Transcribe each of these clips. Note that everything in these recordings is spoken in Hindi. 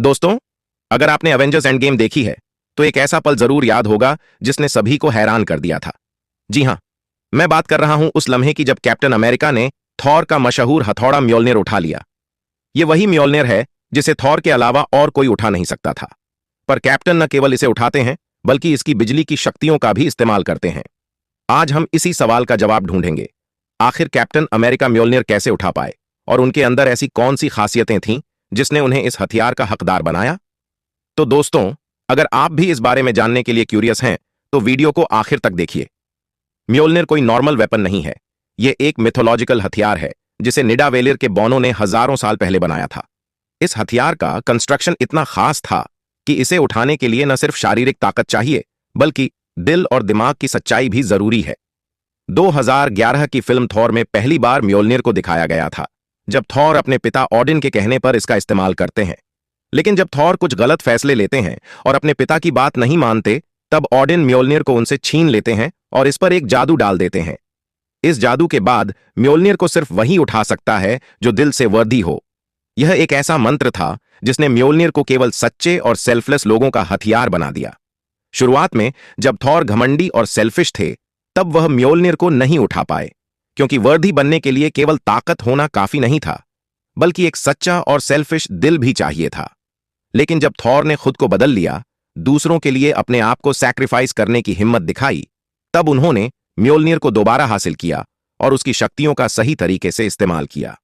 दोस्तों, अगर आपने एवेंजर्स एंड गेम देखी है तो एक ऐसा पल जरूर याद होगा जिसने सभी को हैरान कर दिया था। जी हां, मैं बात कर रहा हूं उस लम्हे की जब कैप्टन अमेरिका ने थॉर का मशहूर हथौड़ा म्योल्निर उठा लिया। यह वही म्योल्निर है जिसे थॉर के अलावा और कोई उठा नहीं सकता था। पर कैप्टन न केवल इसे उठाते हैं बल्कि इसकी बिजली की शक्तियों का भी इस्तेमाल करते हैं। आज हम इसी सवाल का जवाब ढूंढेंगे। आखिर कैप्टन अमेरिका म्योल्निर कैसे उठा पाए और उनके अंदर ऐसी कौन सी खासियतें थीं जिसने उन्हें इस हथियार का हकदार बनाया। तो दोस्तों, अगर आप भी इस बारे में जानने के लिए क्यूरियस हैं तो वीडियो को आखिर तक देखिए। म्योल्निर कोई नॉर्मल वेपन नहीं है। यह एक मिथोलॉजिकल हथियार है जिसे निडावेलिर के बौनों ने हजारों साल पहले बनाया था। इस हथियार का कंस्ट्रक्शन इतना खास था कि इसे उठाने के लिए न सिर्फ शारीरिक ताकत चाहिए बल्कि दिल और दिमाग की सच्चाई भी जरूरी है। 2011 की फिल्म थॉर में पहली बार म्योल्निर को दिखाया गया था, जब थॉर अपने पिता ऑडिन के कहने पर इसका इस्तेमाल करते हैं। लेकिन जब थॉर कुछ गलत फैसले लेते हैं और अपने पिता की बात नहीं मानते, तब ऑडिन म्योल्निर को उनसे छीन लेते हैं और इस पर एक जादू डाल देते हैं। इस जादू के बाद म्योल्निर को सिर्फ वही उठा सकता है जो दिल से वर्दी हो। यह एक ऐसा मंत्र था जिसने म्योल्निर को केवल सच्चे और सेल्फलेस लोगों का हथियार बना दिया। शुरुआत में जब थॉर घमंडी और सेल्फिश थे, तब वह म्योल्निर को नहीं उठा पाए, क्योंकि वर्दी बनने के लिए केवल ताकत होना काफी नहीं था, बल्कि एक सच्चा और सेल्फिश दिल भी चाहिए था। लेकिन जब थॉर ने खुद को बदल लिया, दूसरों के लिए अपने आप को सैक्रिफाइस करने की हिम्मत दिखाई, तब उन्होंने म्योल्निर को दोबारा हासिल किया और उसकी शक्तियों का सही तरीके से इस्तेमाल किया।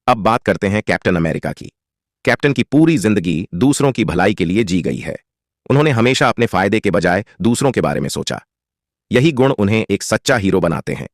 अब बात करते हैं कैप्टन अमेरिका की। कैप्टन की पूरी जिंदगी दूसरों की भलाई के लिए जी गई है। उन्होंने हमेशा अपने फायदे के बजाय दूसरों के बारे में सोचा। यही गुण उन्हें एक सच्चा हीरो बनाते हैं।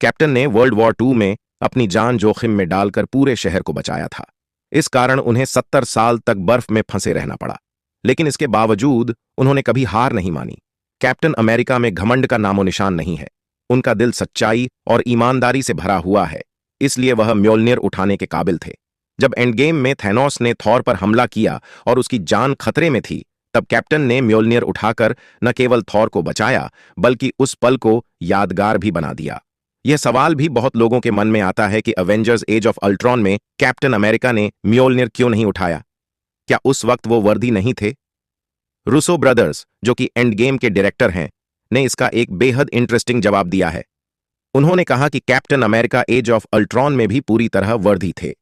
कैप्टन ने वर्ल्ड वॉर 2 में अपनी जान जोखिम में डालकर पूरे शहर को बचाया था। इस कारण उन्हें 70 साल तक बर्फ में फंसे रहना पड़ा। लेकिन इसके बावजूद उन्होंने कभी हार नहीं मानी। कैप्टन अमेरिका में घमंड का नामो निशान नहीं है। उनका दिल सच्चाई और ईमानदारी से भरा हुआ है, इसलिए वह म्योल्निर उठाने के काबिल थे। जब एंड गेम में थैनोस ने थॉर पर हमला किया और उसकी जान खतरे में थी, तब कैप्टन ने म्योल्निर उठाकर न केवल थॉर को बचाया बल्कि उस पल को यादगार भी बना दिया। यह सवाल भी बहुत लोगों के मन में आता है कि अवेंजर्स एज ऑफ अल्ट्रॉन में कैप्टन अमेरिका ने म्योल्निर क्यों नहीं उठाया? क्या उस वक्त वो वर्दी नहीं थे? रूसो ब्रदर्स, जो कि एंड गेम के डायरेक्टर हैं, ने इसका एक बेहद इंटरेस्टिंग जवाब दिया है। उन्होंने कहा कि Captain America Age of Ultron में भी पूरी तरह वर्दी थे,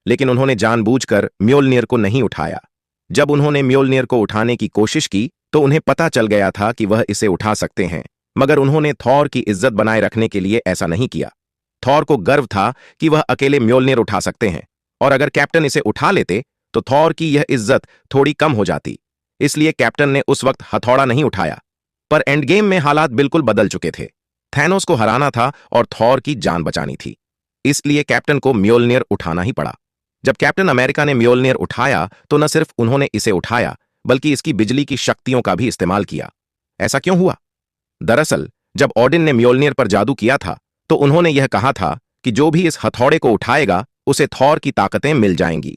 लेकिन उन्होंने जानबूझकर म्योल्निर को नहीं उठाया। जब उन्होंने म्योल्निर को उठाने की कोशिश की तो उन्हें पता चल गया था कि वह इसे उठा सकते हैं, मगर उन्होंने थॉर की इज्जत बनाए रखने के लिए ऐसा नहीं किया। थॉर को गर्व था कि वह अकेले म्योल्निर उठा सकते हैं, और अगर कैप्टन इसे उठा लेते तो थॉर की यह इज्जत थोड़ी कम हो जाती। इसलिए कैप्टन ने उस वक्त हथौड़ा नहीं उठाया। पर एंड गेम में हालात बिल्कुल बदल चुके थे। थैनोस को हराना था और थॉर की जान बचानी थी, इसलिए कैप्टन को म्योल्निर उठाना ही पड़ा। जब कैप्टन अमेरिका ने म्योल्निर उठाया तो न सिर्फ उन्होंने इसे उठाया बल्कि इसकी बिजली की शक्तियों का भी इस्तेमाल किया। ऐसा क्यों हुआ? दरअसल जब ऑडिन ने म्योल्निर पर जादू किया था तो उन्होंने यह कहा था कि जो भी इस हथौड़े को उठाएगा उसे थॉर की ताकतें मिल जाएंगी।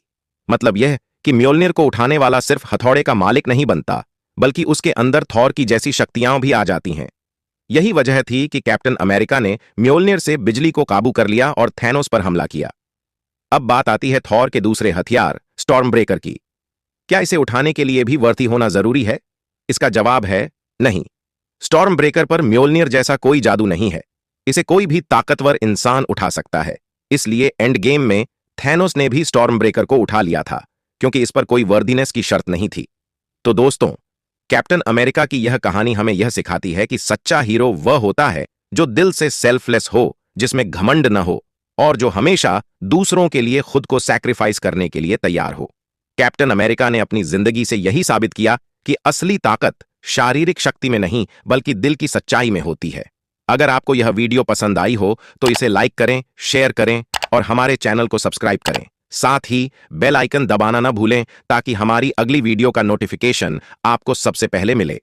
मतलब यह कि म्योल्निर को उठाने वाला सिर्फ हथौड़े का मालिक नहीं बनता, बल्कि उसके अंदर थॉर की जैसी शक्तियां भी आ जाती हैं। यही वजह थी कि कैप्टन अमेरिका ने म्योल्निर से बिजली को काबू कर लिया और थैनोस पर हमला किया। अब बात आती है थॉर के दूसरे हथियार स्टॉर्म ब्रेकर की। क्या इसे उठाने के लिए भी वर्दी होना जरूरी है? इसका जवाब है नहीं। स्टॉर्म ब्रेकर पर म्योल्निर जैसा कोई जादू नहीं है। इसे कोई भी ताकतवर इंसान उठा सकता है। इसलिए एंड गेम में थैनोस ने भी स्टॉर्म ब्रेकर को उठा लिया था, क्योंकि इस पर कोई वर्दीनेस की शर्त नहीं थी। तो दोस्तों, कैप्टन अमेरिका की यह कहानी हमें यह सिखाती है कि सच्चा हीरो वह होता है जो दिल से सेल्फलेस हो, जिसमें घमंड न हो और जो हमेशा दूसरों के लिए खुद को सैक्रिफाइस करने के लिए तैयार हो। कैप्टन अमेरिका ने अपनी जिंदगी से यही साबित किया कि असली ताकत शारीरिक शक्ति में नहीं बल्कि दिल की सच्चाई में होती है। अगर आपको यह वीडियो पसंद आई हो तो इसे लाइक करें, शेयर करें और हमारे चैनल को सब्सक्राइब करें। साथ ही बेल आइकन दबाना न भूलें ताकि हमारी अगली वीडियो का नोटिफिकेशन आपको सबसे पहले मिले।